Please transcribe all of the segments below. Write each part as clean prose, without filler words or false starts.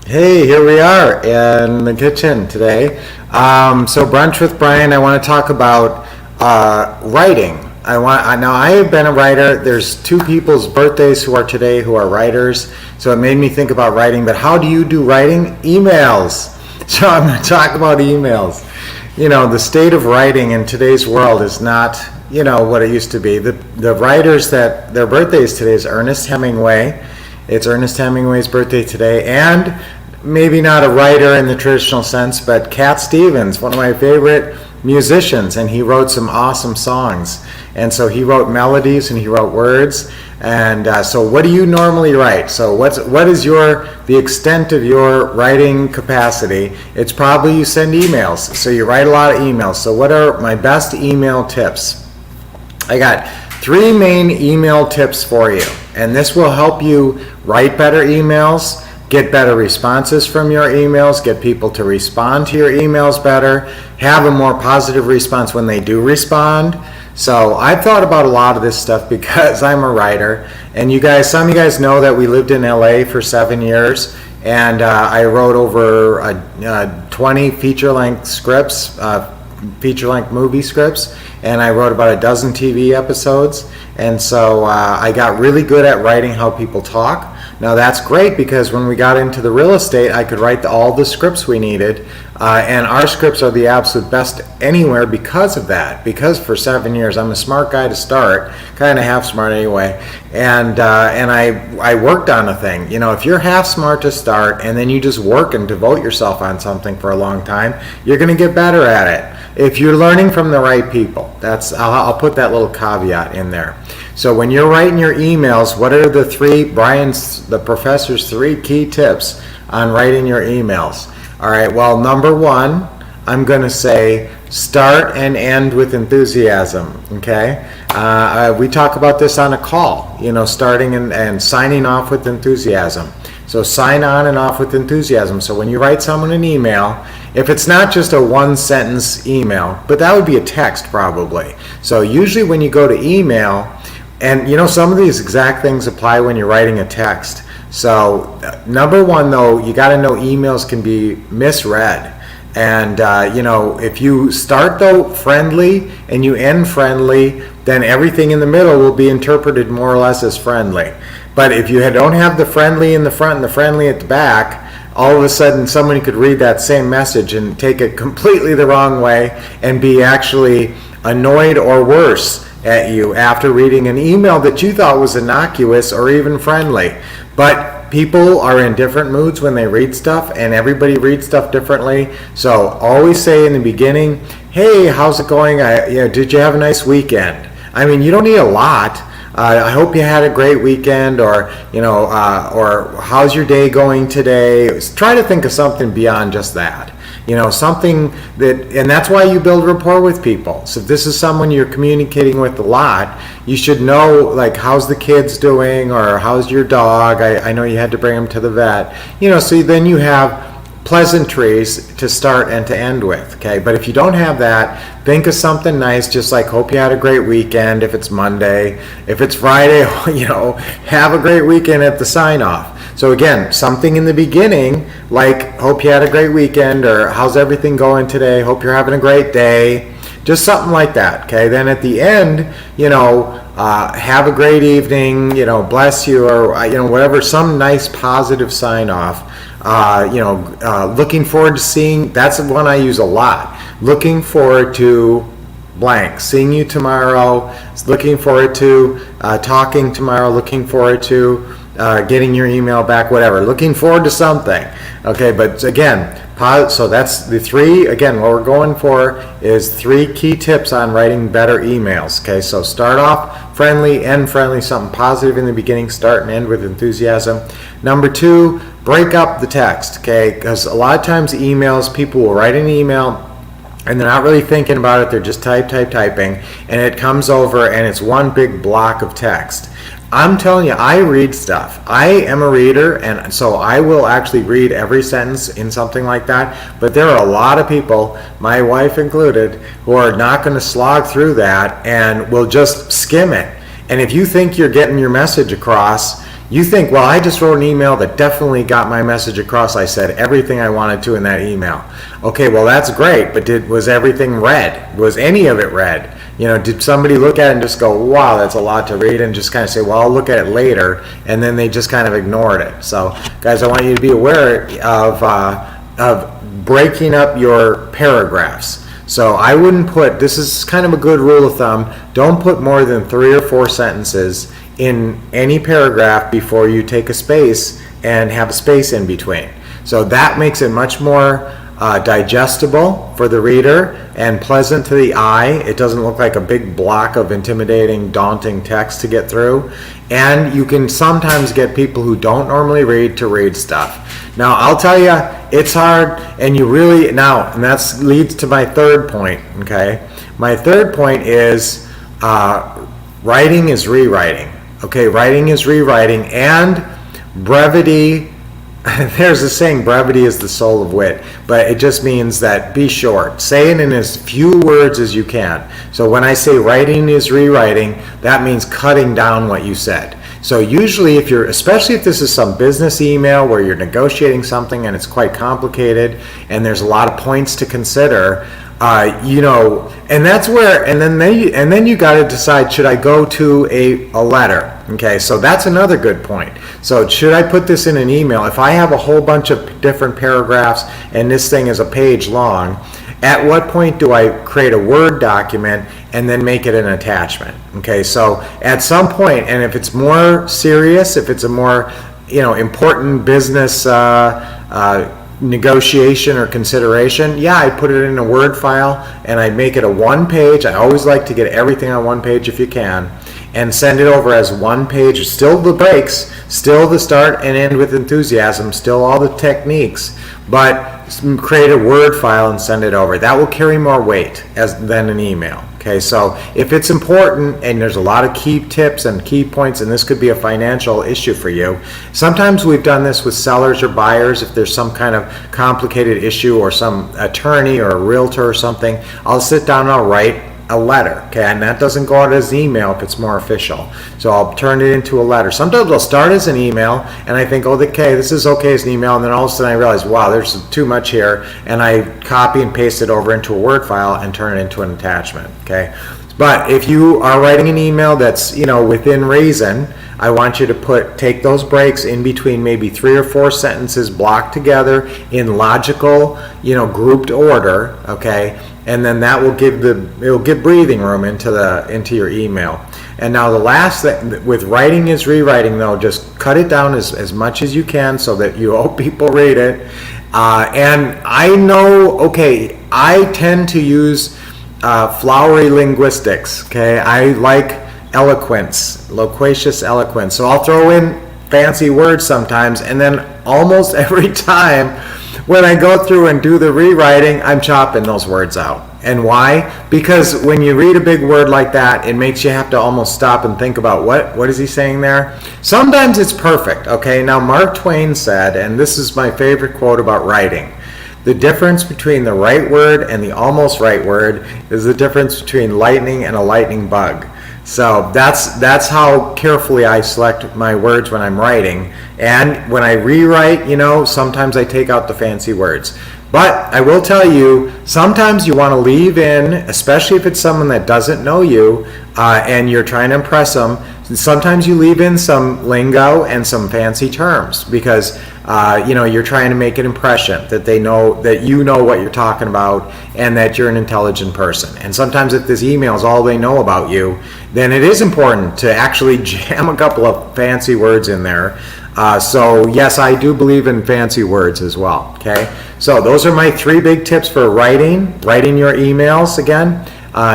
Hey, here we are in the kitchen today. So brunch with Brian. I want to talk about writing. Now I have been a writer. There's two people's birthdays who are today who are writers. So it made me think about writing. But how do you do writing? Emails. So I'm going to talk about emails. You know, the state of writing in today's world is not, what it used to be. The writers that their birthdays today is Ernest Hemingway. It's Ernest Hemingway's birthday today, and maybe not a writer in the traditional sense, but Cat Stevens, one of my favorite musicians, and he wrote some awesome songs. And so he wrote melodies and he wrote words. And so what do you normally write? So what is the extent of your writing capacity? It's probably you send emails. So you write a lot of emails. So what are my best email tips? I got 3 main email tips for you, and this will help you write better emails, get better responses from your emails, get people to respond to your emails better, have a more positive response when they do respond. So I've thought about a lot of this stuff because I'm a writer, and some of you guys know that we lived in LA for 7 years, and I wrote over 20 feature-length scripts, feature-length movie scripts, and I wrote about a dozen TV episodes. And so I got really good at writing how people talk. Now that's great because when we got into the real estate, I could write all the scripts we needed, and our scripts are the absolute best anywhere because of that. Because for 7 years, I'm a smart guy to start, kind of half smart anyway, and I worked on a thing. If you're half smart to start and then you just work and devote yourself on something for a long time, you're going to get better at it. If you're learning from the right people, I'll put that little caveat in there. So when you're writing your emails, what are the professor's 3 key tips on writing your emails? All right, well, number 1, I'm going to say start and end with enthusiasm, okay? We talk about this on a call, starting and signing off with enthusiasm. So sign on and off with enthusiasm. So when you write someone an email, if it's not just a 1-sentence email, but that would be a text probably. So usually when you go to email, and some of these exact things apply when you're writing a text. So number 1 though, you got to know emails can be misread. And if you start though friendly and you end friendly, then everything in the middle will be interpreted more or less as friendly. But if you don't have the friendly in the front and the friendly at the back, all of a sudden somebody could read that same message and take it completely the wrong way and be actually annoyed or worse at you after reading an email that you thought was innocuous or even friendly. But people are in different moods when they read stuff, and everybody reads stuff differently. So always say in the beginning, hey, how's it going? Did you have a nice weekend? I mean, you don't need a lot. I hope you had a great weekend, or how's your day going today? Try to think of something beyond just that. Something and that's why you build rapport with people. So if this is someone you're communicating with a lot, you should know, like, how's the kids doing, or how's your dog? I know you had to bring him to the vet. So then you have pleasantries to start and to end with, okay? But if you don't have that, think of something nice, just like hope you had a great weekend if it's Monday. If it's Friday, have a great weekend at the sign-off. So again, something in the beginning, like hope you had a great weekend, or how's everything going today, hope you're having a great day, just something like that, okay? Then at the end, have a great evening, bless you, or whatever, some nice positive sign-off. Looking forward to seeing, that's the one I use a lot. Looking forward to blank, seeing you tomorrow, looking forward to talking tomorrow, looking forward to getting your email back, whatever. Looking forward to something. Okay, but again, so that's the 3. Again, what we're going for is 3 key tips on writing better emails. Okay, so start off friendly, end friendly, something positive in the beginning, start and end with enthusiasm. Number 2, break up the text, okay? Because a lot of times emails, people will write an email and they're not really thinking about it, they're just typing, and it comes over and it's one big block of text. I'm telling you, I read stuff. I am a reader, and so I will actually read every sentence in something like that, but there are a lot of people, my wife included, who are not going to slog through that and will just skim it. And if you think you're getting your message across, You think, well, I just wrote an email that definitely got my message across. I said everything I wanted to in that email. Okay, well, that's great, but was everything read? Was any of it read? Did somebody look at it and just go, wow, that's a lot to read, and just kind of say, well, I'll look at it later, and then they just kind of ignored it. So, guys, I want you to be aware of breaking up your paragraphs. So I wouldn't put, this is kind of a good rule of thumb, don't put more than 3 or 4 sentences in any paragraph before you take a space and have a space in between. So that makes it much more digestible for the reader and pleasant to the eye. It doesn't look like a big block of intimidating, daunting text to get through. And you can sometimes get people who don't normally read to read stuff. Now, I'll tell you, it's hard, and and that leads to my third point, okay? My third point is writing is rewriting. Okay, writing is rewriting, and brevity. There's a saying, brevity is the soul of wit, but it just means that be short. Say it in as few words as you can. So when I say writing is rewriting, that means cutting down what you said. So usually especially if this is some business email where you're negotiating something and it's quite complicated and there's a lot of points to consider, and that's where, and then you got to decide, should I go to a letter? Okay, so that's another good point. So should I put this in an email? If I have a whole bunch of different paragraphs and this thing is a page long, at what point do I create a Word document and then make it an attachment? Okay, so at some point, and if it's more serious, if it's a more important business negotiation or consideration, I put it in a Word file and I make it a 1-page. I always like to get everything on 1 page if you can, and send it over as 1 page. Still the breaks, still the start and end with enthusiasm, still all the techniques, but create a Word file and send it over. That will carry more weight than an email. Okay, so if it's important and there's a lot of key tips and key points, and this could be a financial issue for you, sometimes we've done this with sellers or buyers. If there's some kind of complicated issue or some attorney or a realtor or something, I'll sit down and I'll write a letter, okay, and that doesn't go out as an email if it's more official. So I'll turn it into a letter. Sometimes I'll start as an email and I think, okay, this is okay as an email, and then all of a sudden I realize, wow, there's too much here, and I copy and paste it over into a Word file and turn it into an attachment, okay? But if you are writing an email that's, within reason, I want you to take those breaks in between maybe 3 or 4 sentences blocked together in logical, grouped order, okay? And then that will give breathing room into your email. And now the last thing with writing is rewriting, though, just cut it down as much as you can so that you hope people read it. And I know, I tend to use flowery linguistics, okay? I like eloquence, loquacious eloquence. So I'll throw in fancy words sometimes, and then almost every time when I go through and do the rewriting, I'm chopping those words out. And why? Because when you read a big word like that, it makes you have to almost stop and think about what is he saying there? Sometimes it's perfect, okay? Now, Mark Twain said, and this is my favorite quote about writing, the difference between the right word and the almost right word is the difference between lightning and a lightning bug. So that's how carefully I select my words when I'm writing. And when I rewrite, sometimes I take out the fancy words. But I will tell you, sometimes you want to leave in, especially if it's someone that doesn't know you and you're trying to impress them, sometimes you leave in some lingo and some fancy terms because you're trying to make an impression that they know that you know what you're talking about and that you're an intelligent person. And sometimes if this email is all they know about you, then it is important to actually jam a couple of fancy words in there. So yes, I do believe in fancy words as well. Okay, so those are my 3 big tips for writing your emails. Again,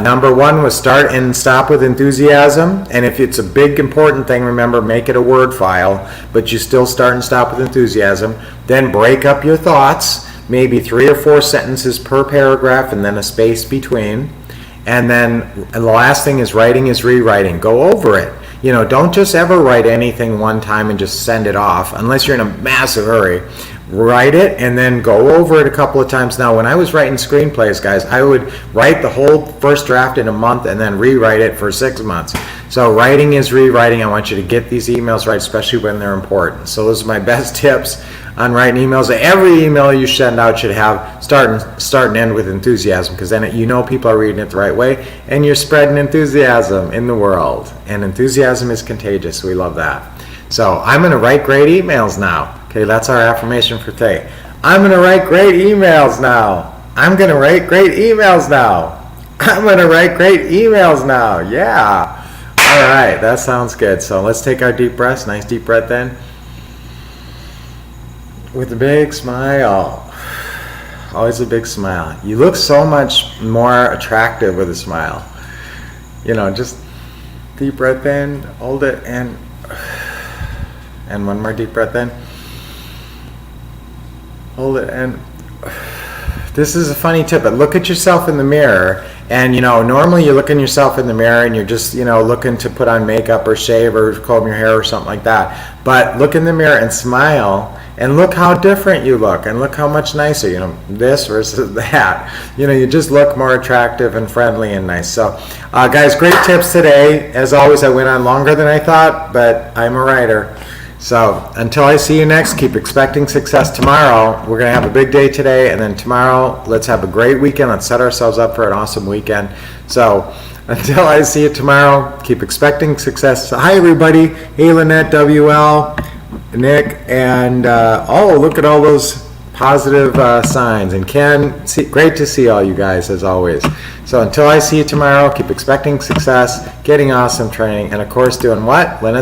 number 1 was start and stop with enthusiasm, and if it's a big important thing, remember, make it a Word file, but you still start and stop with enthusiasm. Then break up your thoughts, maybe 3 or 4 sentences per paragraph and then a space between. And then the last thing is writing is rewriting. Go over it. Don't just ever write anything one time and just send it off unless you're in a massive hurry. write it and then go over it a couple of times. Now, when I was writing screenplays, guys, I would write the whole first draft in a month and then rewrite it for 6 months. So writing is rewriting. I want you to get these emails right, especially when they're important. So those are my best tips on writing emails. Every email you send out should have start and end with enthusiasm, because then you know people are reading it the right way and you're spreading enthusiasm in the world. And enthusiasm is contagious. We love that. So I'm going to write great emails now. Okay, that's our affirmation for today. I'm going to write great emails now. I'm going to write great emails now. I'm going to write great emails now. Yeah. All right, that sounds good. So let's take our deep breaths. Nice deep breath in. With a big smile. Always a big smile. You look so much more attractive with a smile. You know, just deep breath in, hold it, and one more deep breath in. Hold it, and this is a funny tip, but look at yourself in the mirror. And, you know, normally you look in yourself in the mirror and you're just, you know, looking to put on makeup or shave or comb your hair or something like that. But look in the mirror and smile, and look how different you look, and look how much nicer, you know, this versus that. You know, you just look more attractive and friendly and nice. So, guys, great tips today. As always, I went on longer than I thought, but I'm a writer. So until I see you next, keep expecting success tomorrow. We're going to have a big day today, and then tomorrow, let's have a great weekend. Let's set ourselves up for an awesome weekend. So until I see you tomorrow, keep expecting success. So, hi, everybody. Hey, Lynette, WL, Nick, and oh, look at all those positive signs. And Ken, great to see all you guys, as always. So until I see you tomorrow, keep expecting success, getting awesome training, and of course doing what? Lynette's